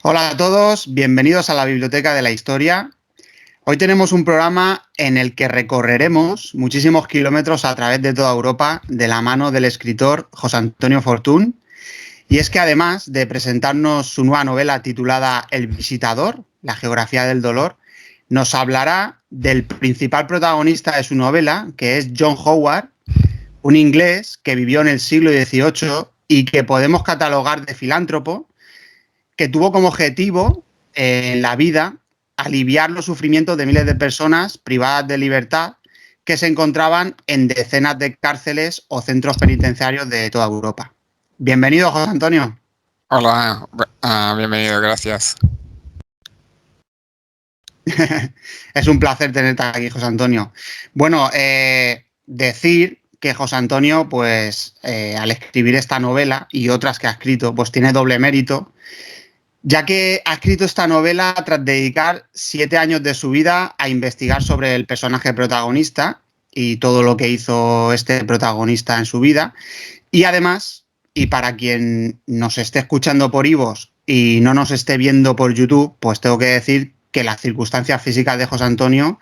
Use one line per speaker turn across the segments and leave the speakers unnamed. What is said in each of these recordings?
Hola a todos, bienvenidos a la Biblioteca de la Historia. Hoy tenemos un programa en el que recorreremos muchísimos kilómetros a través de toda Europa de la mano del escritor José Antonio Fortún. Y es que además de presentarnos su nueva novela titulada El Visitador, la geografía del dolor, nos hablará del principal protagonista de su novela, que es John Howard, un inglés que vivió en el siglo XVIII y que podemos catalogar de filántropo, que tuvo como objetivo en la vida aliviar los sufrimientos de miles de personas privadas de libertad que se encontraban en decenas de cárceles o centros penitenciarios de toda Europa. Bienvenido, José Antonio.
Hola, bienvenido, gracias.
Es un placer tenerte aquí, José Antonio. Bueno, decir que José Antonio, pues al escribir esta novela y otras que ha escrito, pues tiene doble mérito, ya que ha escrito esta novela tras dedicar 7 años de su vida a investigar sobre el personaje protagonista y todo lo que hizo este protagonista en su vida. Y además, y para quien nos esté escuchando por iVoox y no nos esté viendo por YouTube, pues tengo que decir que las circunstancias físicas de José Antonio,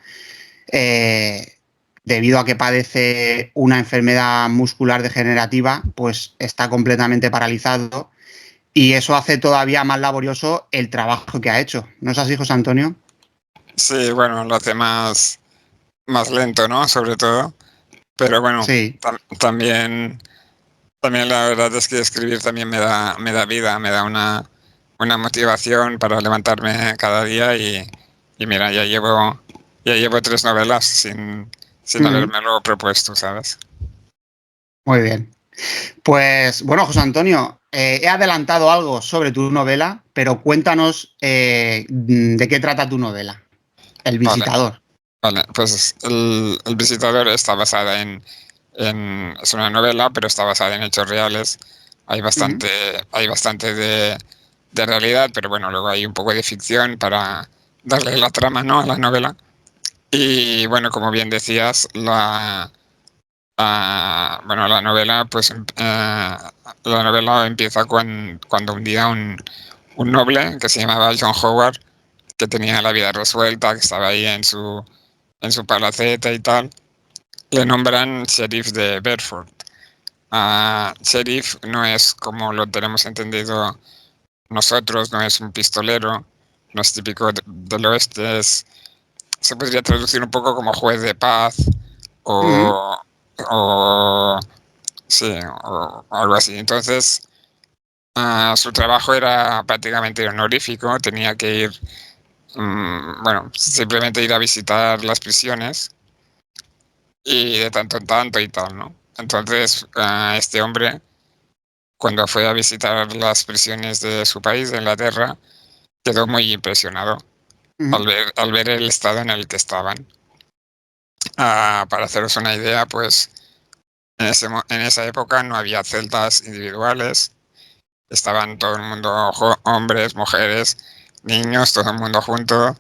debido a que padece una enfermedad muscular degenerativa, pues está completamente paralizado. Y eso hace todavía más laborioso el trabajo que ha hecho. ¿No es así, José Antonio?
Sí, bueno, lo hace más lento, ¿no? Sobre todo. Pero bueno,
Sí.
también la verdad es que escribir también me da vida, me da una motivación para levantarme cada día y mira, ya llevo 3 novelas sin habérmelo propuesto, ¿sabes?
Muy bien. Pues bueno, José Antonio, he adelantado algo sobre tu novela, pero cuéntanos de qué trata tu novela, El
Vale,
Visitador.
vale. Pues El Visitador está basada es una novela, pero está basada en hechos reales. Hay
Ujú.
bastante, hay bastante de realidad, pero bueno, luego hay un poco de ficción para darle la trama, ¿no?, a la novela. Y bueno, como bien decías, bueno, la novela empieza cuando un día un noble que se llamaba John Howard, que tenía la vida resuelta, que estaba ahí en su palacete y tal, le nombran sheriff de Bedford. Sheriff no es como lo tenemos entendido nosotros, no es un pistolero, no es típico del oeste, se podría traducir un poco como juez de paz
Ujú.
o, o sí, o algo así. Entonces, su trabajo era prácticamente honorífico, tenía que ir, bueno, simplemente ir a visitar las prisiones y de tanto en tanto y tal, ¿no? Entonces, este hombre, cuando fue a visitar las prisiones de su país, de Inglaterra, quedó muy impresionado
Ujú.
al ver el estado en el que estaban. Para haceros una idea, pues en esa época no había celdas individuales, estaban todo el mundo, hombres, mujeres, niños, todo el mundo junto.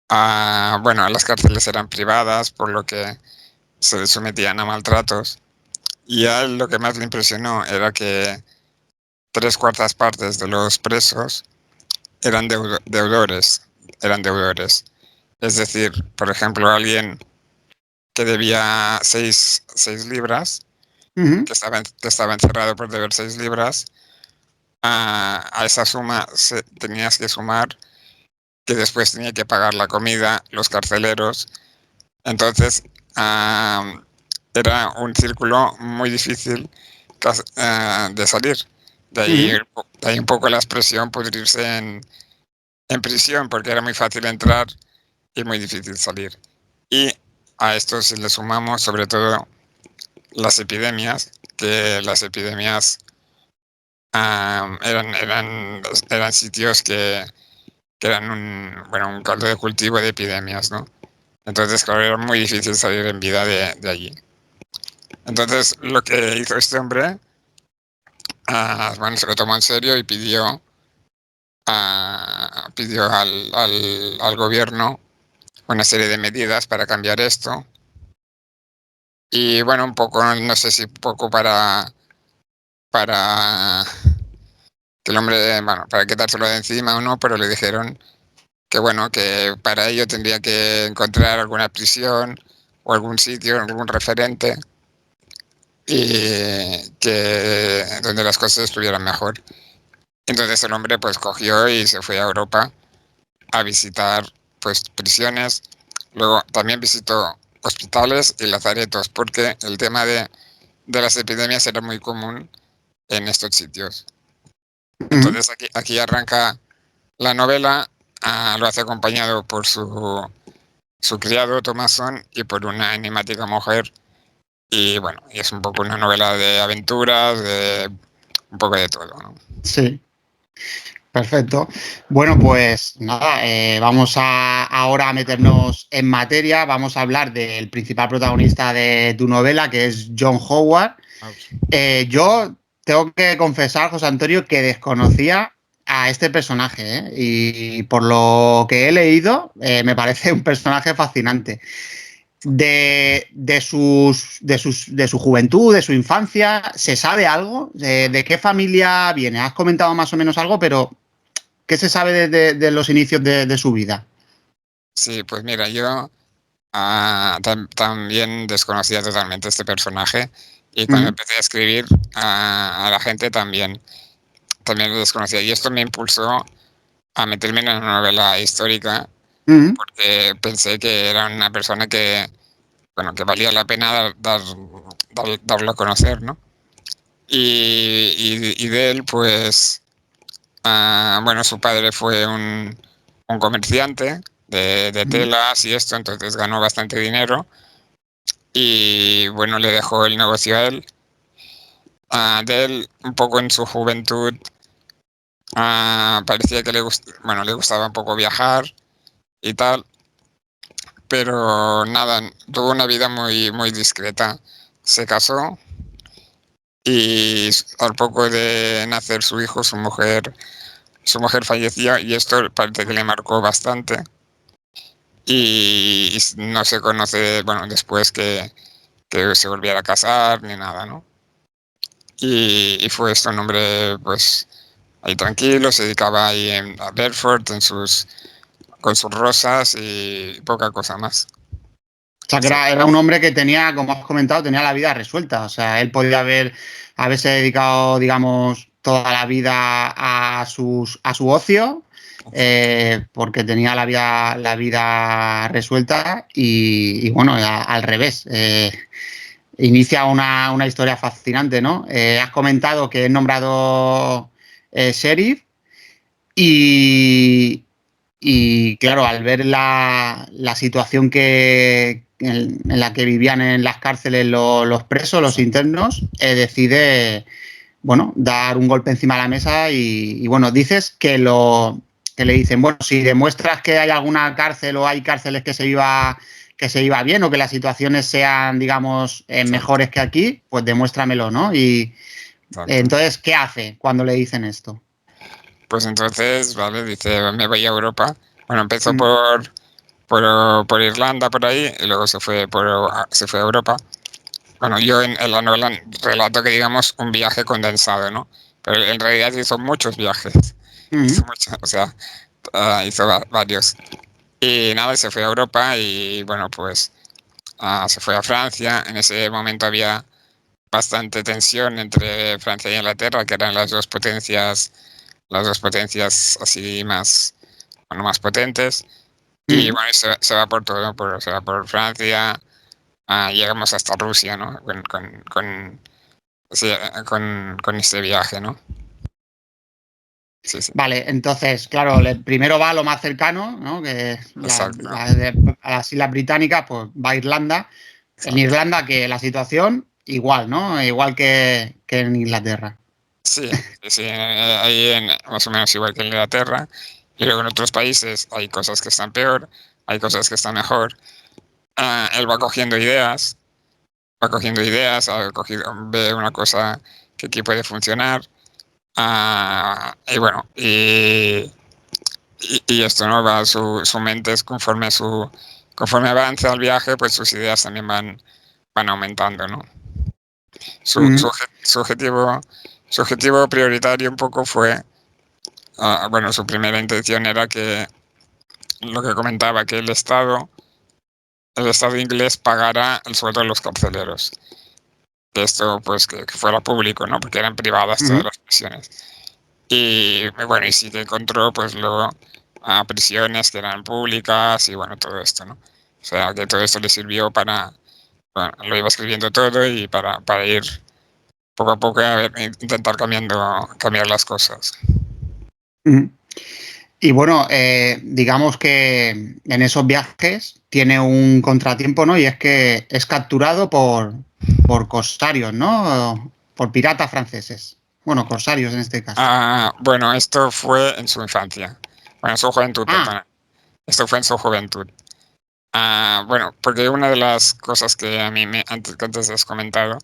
Bueno, las cárceles eran privadas, por lo que se les sometían a maltratos. Y a él lo que más le impresionó era que 3/4 partes de los presos eran deudores. Es decir, por ejemplo, alguien que debía 6 libras,
Ujú.
que estaba encerrado por deber 6 libras, a esa suma tenías que sumar que después tenía que pagar la comida, los carceleros. Entonces, era un círculo muy difícil de salir.
Ujú.
De ahí un poco la expresión pudrirse en prisión, porque era muy fácil entrar y muy difícil salir. Y a esto si le sumamos sobre todo las epidemias, que las epidemias eran sitios que eran un caldo de cultivo de epidemias, ¿no? Entonces, claro, era muy difícil salir en vida de allí. Entonces, lo que hizo este hombre, bueno, se lo tomó en serio y pidió al gobierno una serie de medidas para cambiar esto. Y bueno, un poco, no sé si un poco para que el hombre, bueno, para quitárselo de encima o no, pero le dijeron que bueno, que para ello tendría que encontrar alguna prisión o algún sitio, algún referente y que donde las cosas estuvieran mejor. Entonces el hombre pues cogió y se fue a Europa a visitar pues prisiones, luego también visitó hospitales y lazaretos porque el tema de las epidemias era muy común en estos sitios.
Ujú.
Entonces aquí arranca la novela, lo hace acompañado por su criado Thomason y por una enigmática mujer. Y bueno, y es un poco una novela de aventuras, de un poco de todo, ¿no?
Sí, perfecto. Bueno, pues nada, vamos ahora a meternos en materia. Vamos a hablar del principal protagonista de tu novela, que es John Howard. Yo tengo que confesar, José Antonio, que desconocía a este personaje, ¿eh? Y por lo que he leído, me parece un personaje fascinante. De su juventud, de su infancia, ¿se sabe algo? ¿De qué familia viene? Has comentado más o menos algo, pero ¿qué se sabe de los inicios de su vida?
Sí, pues mira, yo también desconocía totalmente este personaje y cuando
Ujú,
empecé a escribir a la gente también lo desconocía. Y esto me impulsó a meterme en una novela histórica
ujú.
porque pensé que era una persona que, bueno, que valía la pena darlo a conocer, ¿no? Y de él, pues, bueno, su padre fue un comerciante de
Ujú.
telas y esto, entonces ganó bastante dinero y, bueno, le dejó el negocio a él. De él, un poco en su juventud, parecía que bueno, le gustaba un poco viajar y tal, pero nada, tuvo una vida muy, muy discreta. Se casó y al poco de nacer su hijo, su mujer falleció y esto parece que le marcó bastante. Y no se conoce, bueno, después que se volviera a casar ni nada, ¿no? Y fue esto un hombre, pues, ahí tranquilo, se dedicaba ahí a Bedford con sus rosas y poca cosa más.
O sea, que
Sí,
era un hombre que tenía, como has comentado, tenía la vida resuelta. O sea, él podía haberse dedicado, digamos, toda la vida a su ocio, porque tenía la vida resuelta y bueno, al revés. Inicia una historia fascinante, ¿no? Has comentado que es nombrado sheriff y, y claro, al ver la situación en la que vivían en las cárceles los presos, los internos, decide, bueno, dar un golpe encima de la mesa y bueno, dices que le dicen, bueno, si demuestras que hay alguna cárcel o hay cárceles que se iba bien o que las situaciones sean, digamos,
exacto,
mejores que aquí, pues demuéstramelo, ¿no? Y
exacto.
entonces, ¿qué hace cuando le dicen esto?
Pues entonces, vale, dice, me voy a Europa. Bueno, empezó
Mm,
por Irlanda, por ahí, y luego se fue a Europa. Bueno, yo en la novela relato que digamos un viaje condensado, ¿no? Pero en realidad hizo muchos viajes, hizo
mm,
muchos, o sea, hizo varios. Y nada, se fue a Europa y bueno, pues se fue a Francia. En ese momento había bastante tensión entre Francia y Inglaterra, que eran las dos potencias así más, bueno, más potentes. Y
mm.
bueno, se va por todo, se va por Francia, llegamos hasta Rusia, ¿no? Sí, con este viaje, ¿no? Sí, sí,
Vale, entonces, claro, primero va a lo más cercano, ¿no? Que es
exacto,
a las Islas Británicas, pues va a Irlanda. En
exacto.
Irlanda, que la situación igual, ¿no? Igual que en Inglaterra.
Sí, sí, sí, ahí más o menos igual que en Inglaterra. Y luego en otros países hay cosas que están peor, hay cosas que están mejor. Él ve una cosa que aquí puede funcionar. Y bueno, y esto, ¿no? Su mente es conforme avanza el viaje, pues sus ideas también van aumentando, ¿no? Su,
Mm,
su, obje- su objetivo, su objetivo prioritario un poco fue, bueno, su primera intención era que, lo que comentaba, que el Estado inglés pagara el sueldo de los carceleros. Que esto, pues, que fuera público, ¿no? Porque eran privadas todas
Ujú.
las prisiones. Y bueno, y sí que encontró, pues, luego a prisiones que eran públicas y bueno, todo esto, ¿no? O sea, que todo esto le sirvió para, bueno, lo iba escribiendo todo y para ir poco a poco a ver, intentar cambiar las cosas.
Ujú. Y bueno, digamos que en esos viajes tiene un contratiempo, ¿no? Y es que es capturado por corsarios, ¿no? Por piratas franceses. Bueno, corsarios en este caso.
Bueno, esto fue en su infancia. Bueno, en su juventud,
Ah,
perdona. Esto fue en su juventud. Bueno, porque una de las cosas que a mí que antes has comentado,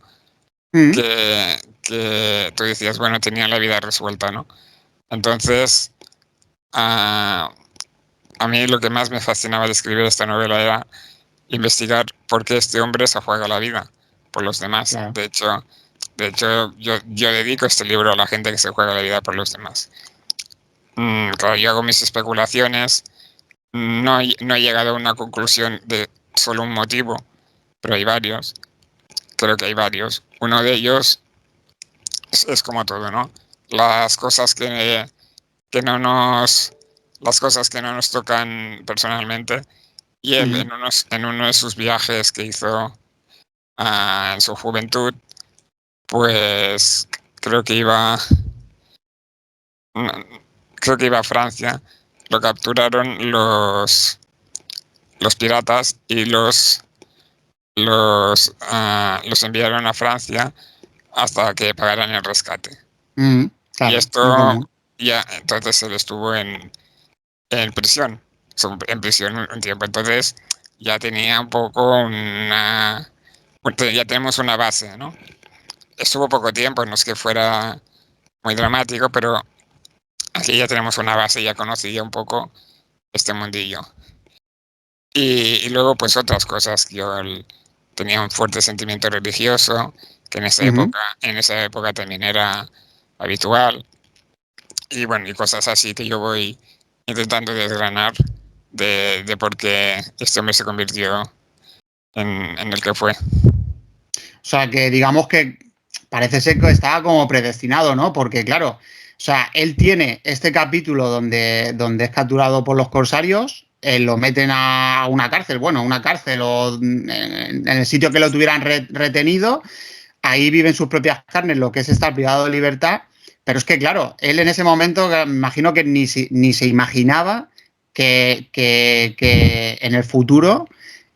mm,
que tú decías, bueno, tenía la vida resuelta, ¿no? Entonces, ah, a mí lo que más me fascinaba de escribir esta novela era investigar por qué este hombre se juega la vida por los demás.
claro.
De hecho, yo dedico este libro a la gente que se juega la vida por los demás. Claro, yo hago mis especulaciones, no he llegado a una conclusión de solo un motivo, pero hay varios, creo que hay varios. Uno de ellos es como todo, ¿no? Las cosas que no nos, las cosas que no nos tocan personalmente. Y él
Ujú.
en uno de sus viajes que hizo en su juventud, pues creo que iba, mm, creo que iba a Francia, lo capturaron los piratas y los enviaron a Francia hasta que pagaran el rescate. Y
Claro, muy
esto,
común.
ya, entonces él estuvo en prisión, en prisión un tiempo. Entonces ya tenía un poco ya tenemos una base, ¿no? Estuvo poco tiempo, no es que fuera muy dramático, pero aquí ya tenemos una base, ya conocía un poco este mundillo. Y luego, pues otras cosas. Tenía un fuerte sentimiento religioso, que
Ujú.
en esa época también era habitual. Y bueno, y cosas así que yo voy intentando desgranar de por qué este hombre se convirtió en el que fue.
O sea, que digamos que parece ser que estaba como predestinado, ¿no? Porque claro, o sea, él tiene este capítulo donde es capturado por los corsarios, lo meten a una cárcel, bueno, una cárcel o en el sitio que lo tuvieran retenido, ahí viven sus propias carnes, lo que es estar privado de libertad. Pero es que, claro, él en ese momento, me imagino que ni se imaginaba que en el futuro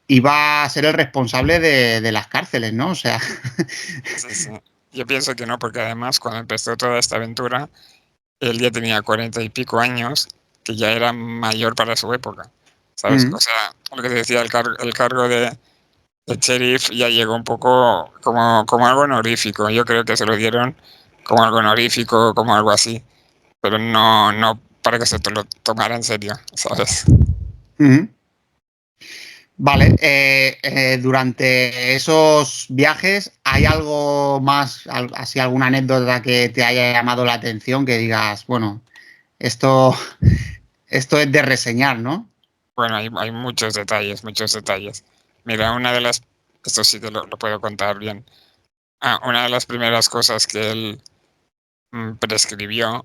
iba a ser el responsable de las cárceles, ¿no? O sea.
Sí, sí. Yo pienso que no, porque además cuando empezó toda esta aventura, él ya tenía 40 y pico años, que ya era mayor para su época, ¿sabes?
Mm,
O sea, lo que te decía, el cargo de sheriff ya llegó un poco como algo honorífico. Yo creo que se lo dieron como algo honorífico, como algo así, pero no para que se lo tomara en serio, ¿sabes?
mm. Vale, durante esos viajes, ¿hay algo más, así alguna anécdota que te haya llamado la atención, que digas, bueno, esto, esto es de reseñar, ¿no?
Bueno, hay muchos detalles, muchos detalles. Mira, esto sí que lo puedo contar bien. Una de las primeras cosas que él prescribió,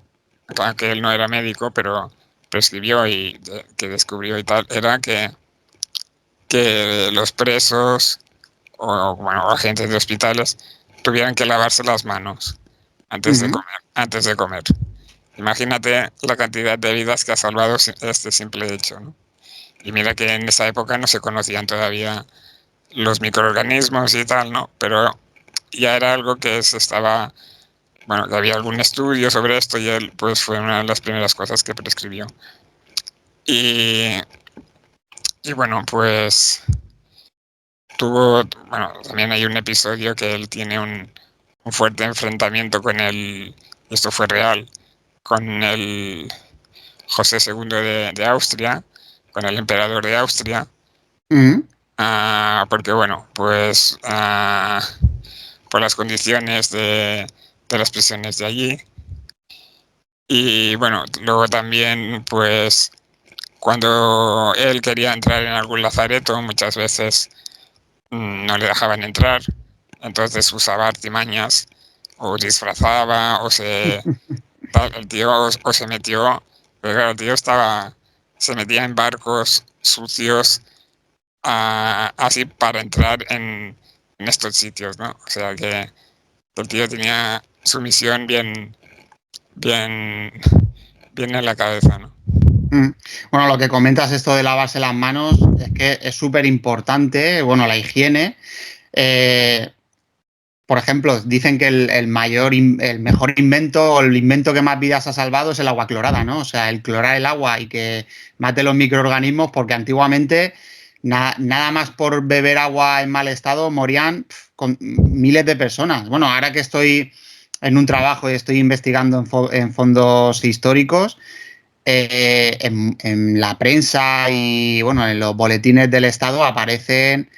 que él no era médico, pero prescribió y que descubrió y tal, era que los presos o, bueno, agentes de hospitales tuvieran que lavarse las manos
Ujú,
antes de comer. Imagínate la cantidad de vidas que ha salvado este simple hecho, ¿no? Y mira que en esa época no se conocían todavía los microorganismos y tal, ¿no? Pero ya era algo que se estaba, bueno, que había algún estudio sobre esto y él pues fue una de las primeras cosas que prescribió. Y, y bueno, pues bueno, también hay un episodio que él tiene un fuerte enfrentamiento con esto fue real, con el José II de Austria, con el emperador de Austria,
ujú,
porque bueno, pues por las condiciones de las prisiones de allí, Y bueno, luego también, pues, cuando él quería entrar en algún lazareto, muchas veces no le dejaban entrar, entonces usaba artimañas, o disfrazaba, el tío o se metió, pero claro, el tío se metía en barcos sucios así para entrar en estos sitios, ¿no? O sea que el tío tenía su misión bien, bien en la cabeza, ¿no?
Bueno, lo que comentas esto de lavarse las manos es que es súper importante, bueno, la higiene. Eh, por ejemplo, dicen que el mejor invento o el invento que más vidas ha salvado es el agua clorada, ¿no? O sea, el clorar el agua y que mate los microorganismos, porque antiguamente nada más por beber agua en mal estado morían con miles de personas. Bueno, ahora que estoy en un trabajo y estoy investigando en fondos históricos, en la prensa y bueno, en los boletines del Estado aparecen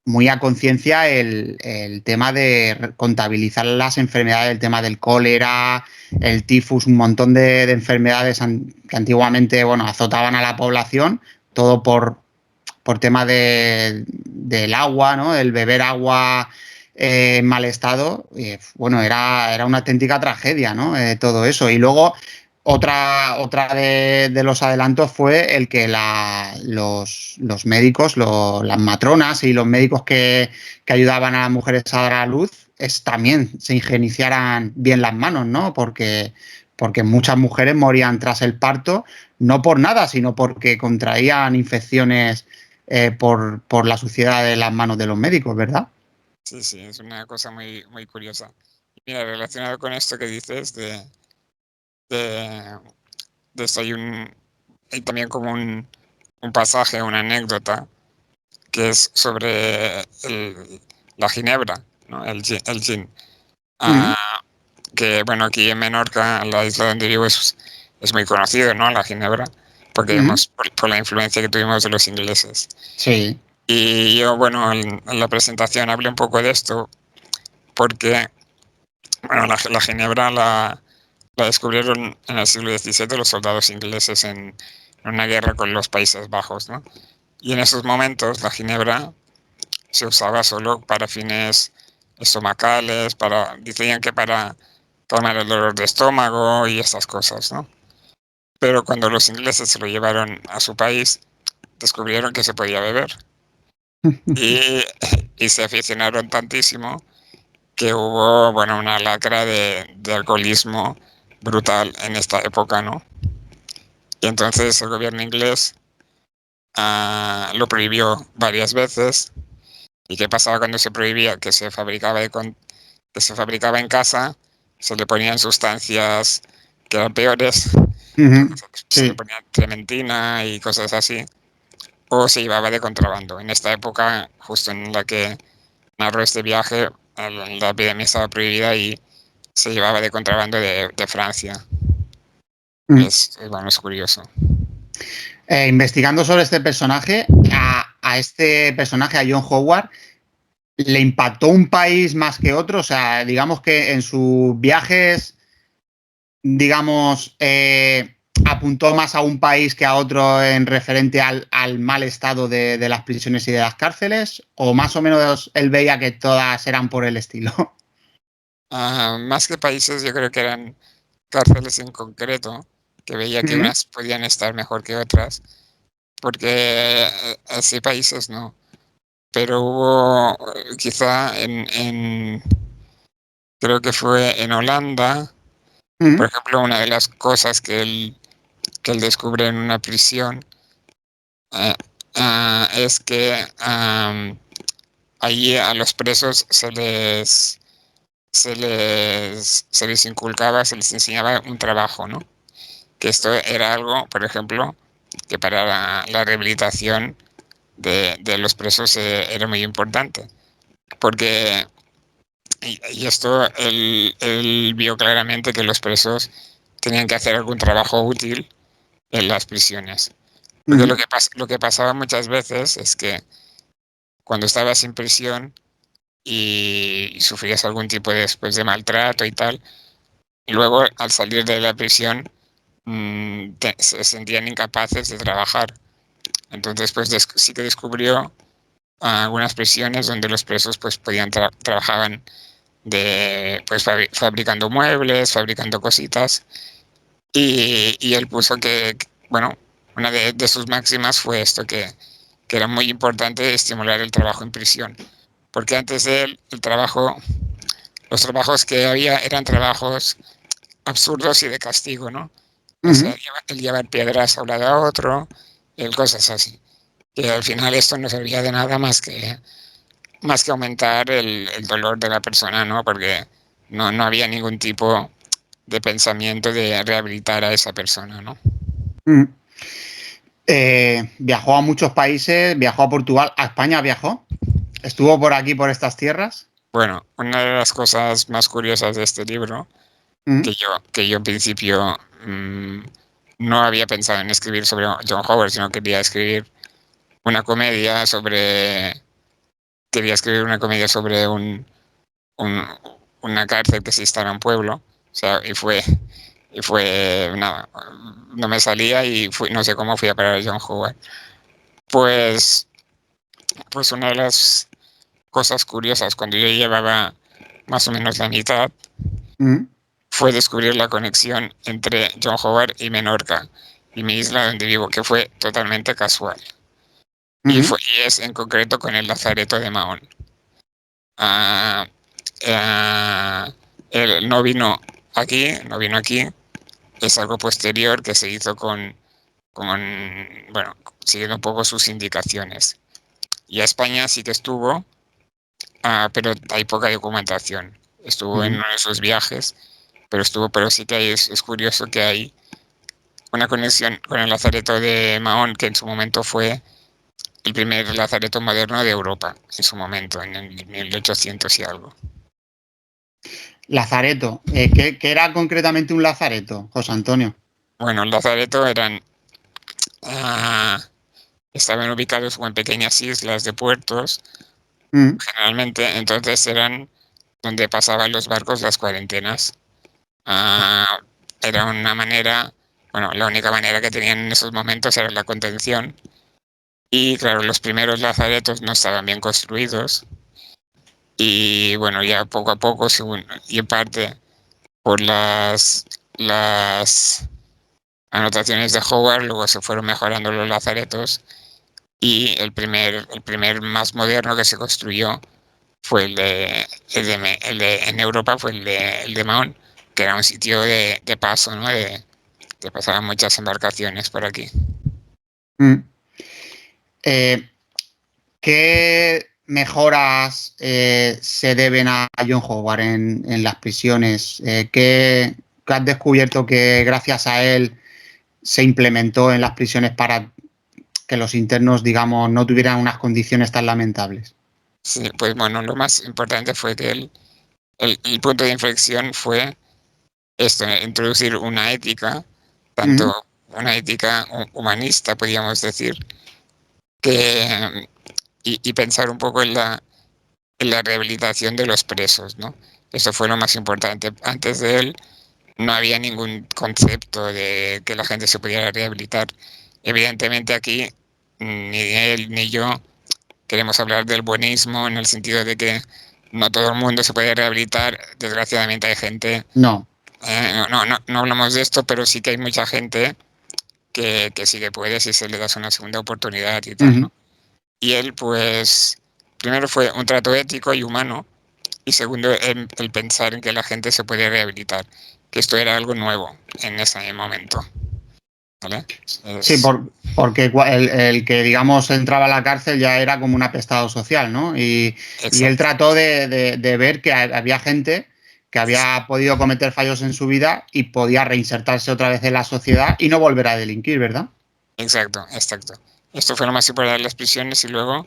muy a conciencia el tema de contabilizar las enfermedades, el tema del cólera, el tifus, un montón de enfermedades que antiguamente bueno, azotaban a la población, todo por tema del agua, ¿no? El beber agua en mal estado, bueno, era una auténtica tragedia, ¿no? Todo eso. Y luego otra de los adelantos fue el que los médicos, las matronas y los médicos que ayudaban a las mujeres a dar a luz, también se higienizaran bien las manos, ¿no? Porque muchas mujeres morían tras el parto, no por nada, sino porque contraían infecciones por la suciedad de las manos de los médicos, ¿verdad?
Sí, sí, es una cosa muy curiosa. Mira, relacionado con esto que dices de, de esto hay también como un pasaje, una anécdota, que es sobre la ginebra, ¿no? El gin.
Mm,
Ah, que bueno, aquí en Menorca, en la isla donde vivo, es muy conocido, ¿no? La ginebra, porque
mm,
por la influencia que tuvimos de los ingleses.
sí.
Y yo, bueno, en la presentación hablé un poco de esto, porque bueno, la ginebra la descubrieron en el siglo XVII los soldados ingleses en una guerra con los Países Bajos, ¿no? Y en esos momentos la ginebra se usaba solo para fines estomacales, decían que para calmar el dolor de estómago y estas cosas, ¿no? Pero cuando los ingleses se lo llevaron a su país, descubrieron que se podía beber y, y se aficionaron tantísimo que hubo, bueno, una lacra de alcoholismo brutal en esta época, ¿no? Y entonces el gobierno inglés lo prohibió varias veces. ¿Y qué pasaba cuando se prohibía? Que se fabricaba en casa, se le ponían sustancias que eran peores, se le
Sí.
ponía trementina y cosas así, o se llevaba de contrabando. En esta época, justo en la que narro este viaje, la epidemia estaba prohibida y se llevaba de contrabando de Francia. Bueno, es curioso.
Investigando sobre este personaje, a este personaje, a John Howard, ¿le impactó un país más que otro? O sea, digamos que en sus viajes, digamos, apuntó más a un país que a otro en referente al mal estado de las prisiones y de las cárceles, o más o menos él veía que todas eran por el estilo.
Más que países, yo creo que eran cárceles en concreto, que veía que
Mm,
unas podían estar mejor que otras, porque así países no. Pero hubo quizá creo que fue en Holanda, por
mm,
ejemplo, una de las cosas que él descubre en una prisión eh, es que allí a los presos se les inculcaba, se les enseñaba un trabajo, ¿no? Que esto era algo, por ejemplo, que para la rehabilitación de los presos era muy importante, porque, y esto él vio claramente que los presos tenían que hacer algún trabajo útil en las prisiones. Porque
mm.
lo que pasaba muchas veces es que cuando estabas en prisión y sufrías algún tipo de, después de maltrato y tal, Y luego, al salir de la prisión, se sentían incapaces de trabajar. Entonces, pues sí que descubrió algunas prisiones donde los presos pues podían trabajaban pues fabricando muebles, fabricando cositas, y él puso bueno, una de sus máximas fue esto, que era muy importante estimular el trabajo en prisión, porque antes de él los trabajos que había eran trabajos absurdos y de castigo, ¿no? O sea,
Ujú.
el llevar piedras a un lado a otro, cosas así. Que al final esto no servía de nada más que aumentar el dolor de la persona, ¿no? Porque no había ningún tipo de pensamiento de rehabilitar a esa persona, ¿no?
Ujú. Viajó a muchos países, viajó a Portugal, a España viajó, estuvo por aquí, por estas tierras.
Bueno, una de las cosas más curiosas de este libro,
Ujú.
que yo en principio no había pensado en escribir sobre John Howard, sino quería escribir una comedia quería escribir una comedia sobre un, una cárcel que se instala en un pueblo, o sea, nada, no me salía y no sé cómo fui a parar a John Howard. Pues, pues una de las cosas curiosas cuando yo llevaba más o menos la mitad
Ujú.
fue descubrir la conexión entre John Howard y Menorca y mi isla donde vivo, que fue totalmente casual.
Ujú.
Y es en concreto con el Lazareto de Mahón. Ah, él no vino aquí, es algo posterior que se hizo bueno, siguiendo un poco sus indicaciones. Y a España sí que estuvo, pero hay poca documentación. Estuvo en
Ujú.
uno de sus viajes, pero sí que es curioso que hay una conexión con el Lazareto de Mahón, que en su momento fue el primer lazareto moderno de Europa, en su momento, en el 1800 y algo.
Lazareto. ¿Qué era concretamente un lazareto, José Antonio?
Bueno, el lazareto ah, estaban ubicados en pequeñas islas de puertos,
Ujú.
generalmente, entonces eran donde pasaban los barcos las cuarentenas. Ah, era una manera, bueno, la única manera que tenían en esos momentos era la contención. Y claro, los primeros lazaretos no estaban bien construidos. Y bueno, ya poco a poco, y en parte por las anotaciones de Howard, luego se fueron mejorando los lazaretos. Y el primer más moderno que se construyó fue en Europa fue el de Mahón, que era un sitio de paso, ¿no? Que pasaban muchas embarcaciones por aquí.
Ujú. Eh, ¿Qué mejoras se deben a John Howard en las prisiones? ¿Qué has descubierto que gracias a él se implementó en las prisiones para que los internos, digamos, no tuvieran unas condiciones tan lamentables?
Sí, pues bueno, lo más importante fue que el punto de inflexión fue esto, introducir una ética,
Ujú.
tanto una ética humanista, podríamos decir, que, y pensar un poco en la rehabilitación de los presos, ¿no? Eso fue lo más importante. Antes de él no había ningún concepto de que la gente se pudiera rehabilitar. Evidentemente aquí ni él ni yo queremos hablar del buenismo en el sentido de que no todo el mundo se puede rehabilitar. Desgraciadamente hay gente,
No.
no hablamos de esto, pero sí que hay mucha gente que sí que puede si se le das una segunda oportunidad y tal,
Ujú.
¿no? Y él, pues, primero fue un trato ético y humano, y segundo, el pensar en que la gente se puede rehabilitar, que esto era algo nuevo en ese momento, ¿vale?
Sí,
Es,
porque el que, digamos, entraba a la cárcel ya era como un apestado social, ¿no? Y él
exacto,
trató de ver que había gente que
sí,
había podido cometer fallos en su vida y podía reinsertarse otra vez en la sociedad y no volver a delinquir, ¿verdad?
exacto, exacto. Esto fue lo más importante de las prisiones y luego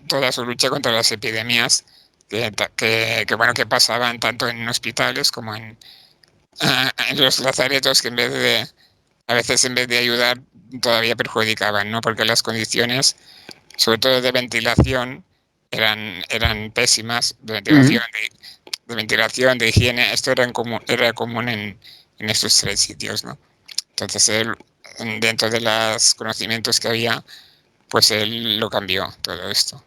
toda su lucha contra las epidemias bueno, que pasaban tanto en hospitales como en los lazaretos, que a veces en vez de ayudar, todavía perjudicaban, ¿no? Porque las condiciones, sobre todo de ventilación, eran pésimas, de
Ujú.
ventilación, de ventilación, de higiene. Esto era común en estos 3 sitios, ¿no? Entonces él, dentro de los conocimientos que había, pues él lo cambió todo esto.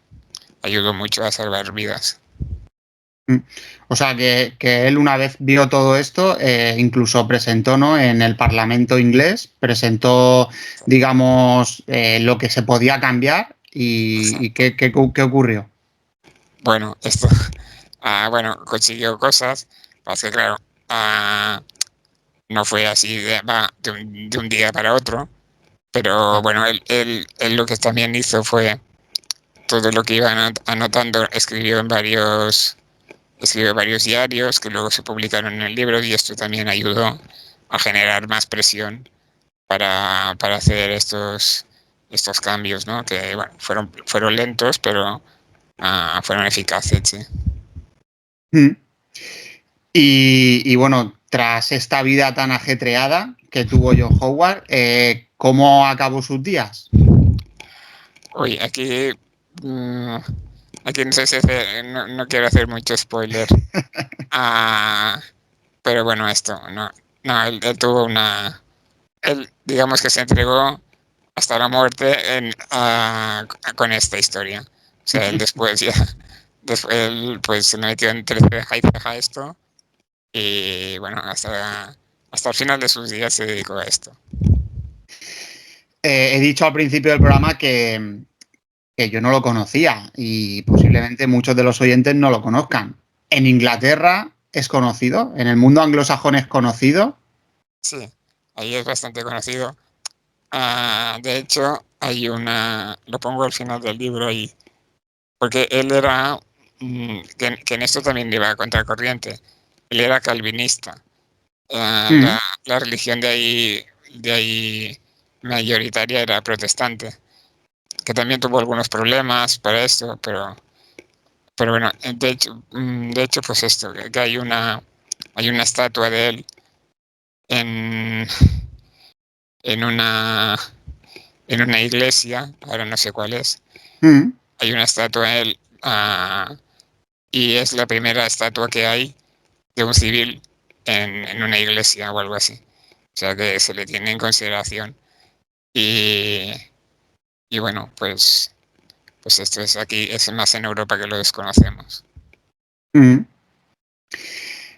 Ayudó mucho a salvar vidas.
O sea, que él una vez vio todo esto, incluso presentó, ¿no?, en el Parlamento inglés, presentó, digamos, lo que se podía cambiar y ¿qué ocurrió?
Bueno, esto, bueno, consiguió cosas, pasa que claro, no fue así de un día para otro, pero bueno, él lo que también hizo fue todo lo que iba anotando, escribió varios diarios que luego se publicaron en el libro, y esto también ayudó a generar más presión para hacer estos cambios, ¿no? Que bueno, fueron lentos, pero fueron eficaces, sí.
Y bueno, tras esta vida tan ajetreada que tuvo John Howard, ¿cómo acabó sus días?
Uy, aquí no sé si no quiero hacer mucho spoiler. Pero bueno, él tuvo él, digamos que se entregó hasta la muerte con esta historia. O sea, él después ya, él pues se metió entre ceja y ceja esto, y bueno, hasta el final de sus días se dedicó a esto.
He dicho al principio del programa que yo no lo conocía y posiblemente muchos de los oyentes no lo conozcan. ¿En Inglaterra es conocido? ¿En el mundo anglosajón es conocido?
Sí, ahí es bastante conocido. De hecho, lo pongo al final del libro ahí, porque él era, que en esto también iba a contracorriente, él era calvinista. La religión de ahí mayoritaria era protestante, que también tuvo algunos problemas para esto, pero bueno, de hecho pues esto, que hay una estatua de él en, en una en una iglesia, ahora no sé cuál es. Hay una estatua de él, y es la primera estatua que hay de un civil en una iglesia o algo así. O sea que se le tiene en consideración. Y, y bueno, pues esto es aquí, es más en Europa que lo desconocemos.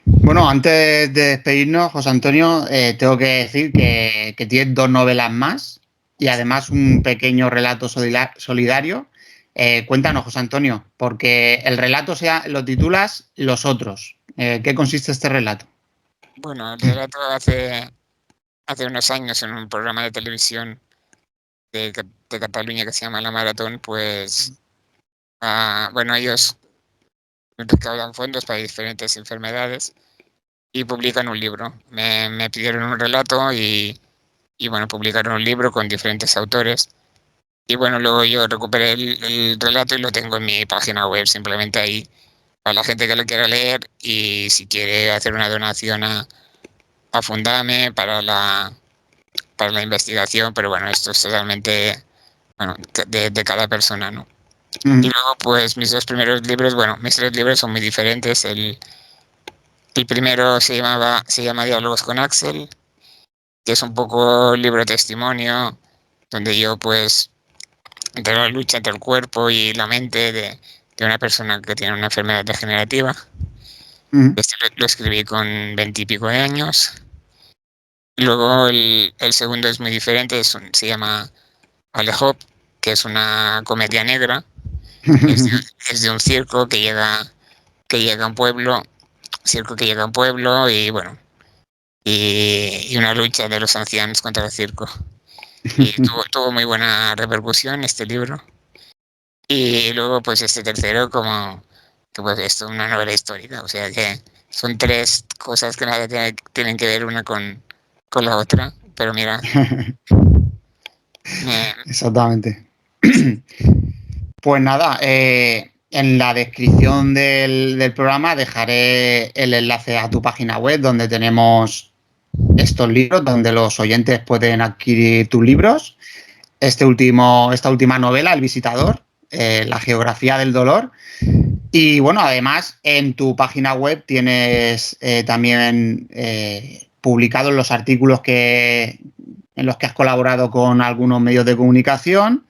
Bueno, antes de despedirnos, José Antonio, tengo que decir que tienes 2 novelas más y además un pequeño relato solidario. Cuéntanos, José Antonio, porque el relato lo titulas Los Otros. ¿Qué consiste este relato?
Bueno, el relato hace unos años en un programa de televisión de Cataluña que se llama La Maratón, pues bueno, ellos recaudan fondos para diferentes enfermedades y publican un libro. Me pidieron un relato y bueno, publicaron un libro con diferentes autores. Y bueno, luego yo recuperé el relato y lo tengo en mi página web, simplemente ahí, para la gente que lo quiera leer, y si quiere hacer una donación a Fundame para la investigación, pero bueno, esto es totalmente, bueno, de cada persona, ¿no? Y luego, pues mis 2 primeros libros, bueno, mis 3 libros son muy diferentes. El primero se llama Diálogos con Axel, que es un poco libro testimonio, donde yo pues entre la lucha entre el cuerpo y la mente de una persona que tiene una enfermedad degenerativa. Este lo escribí con 20 y pico de años. Luego el segundo es muy diferente, se llama Alejop, que es una comedia negra. Es de un circo que llega a un pueblo, y bueno, y una lucha de los ancianos contra el circo. Y tuvo muy buena repercusión este libro. Y luego, pues este tercero, que pues esto es una novela histórica, o sea que son 3 cosas que nada tienen que ver una con la otra, pero mira,
Exactamente. Pues nada, en la descripción del programa dejaré el enlace a tu página web donde tenemos estos libros, donde los oyentes pueden adquirir tus libros. Esta última novela, El Visitador, La geografía del dolor. Y bueno, además en tu página web tienes también publicados los artículos en los que has colaborado con algunos medios de comunicación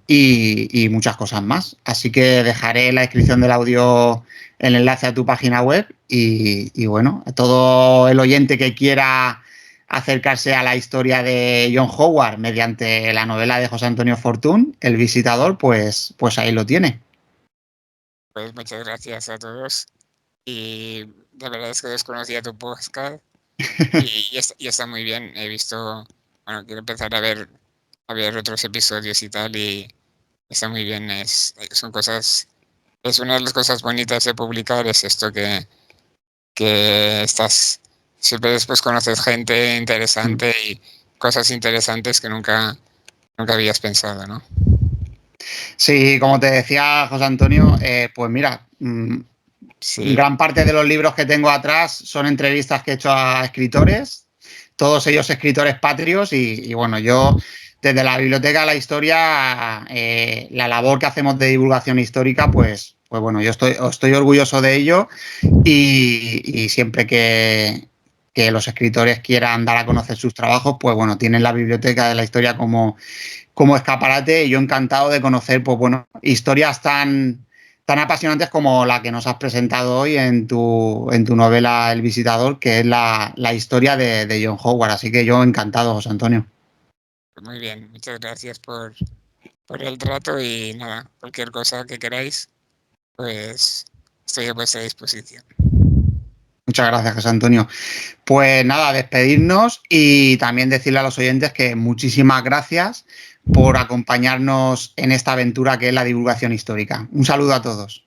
y muchas cosas más. Así que dejaré en la descripción del audio el enlace a tu página web y bueno, a todo el oyente que quiera acercarse a la historia de John Howard mediante la novela de José Antonio Fortún, El Visitador, pues ahí lo tiene.
Pues muchas gracias a todos. Y la verdad es que desconocía tu podcast y está muy bien. He visto, bueno, quiero empezar a ver otros episodios y tal, y está muy bien. Son cosas, es una de las cosas bonitas de publicar, es esto que estás, siempre después conoces gente interesante y cosas interesantes que nunca habías pensado, ¿no?
Sí, como te decía José Antonio, pues mira,
Sí,
gran parte de los libros que tengo atrás son entrevistas que he hecho a escritores, todos ellos escritores patrios y bueno, yo desde la Biblioteca de la Historia, la labor que hacemos de divulgación histórica, pues bueno, yo estoy orgulloso de ello y siempre que los escritores quieran dar a conocer sus trabajos, pues bueno, tienen la Biblioteca de la Historia como escaparate y yo encantado de conocer, pues bueno, historias tan apasionantes como la que nos has presentado hoy en tu novela El Visitador, que es la historia de John Howard. Así que yo encantado, José Antonio.
pues muy bien. Muchas gracias por el trato y nada, cualquier cosa que queráis, pues estoy a vuestra disposición.
Muchas gracias, José Antonio. Pues nada, despedirnos y también decirle a los oyentes que muchísimas gracias por acompañarnos en esta aventura que es la divulgación histórica. Un saludo a todos.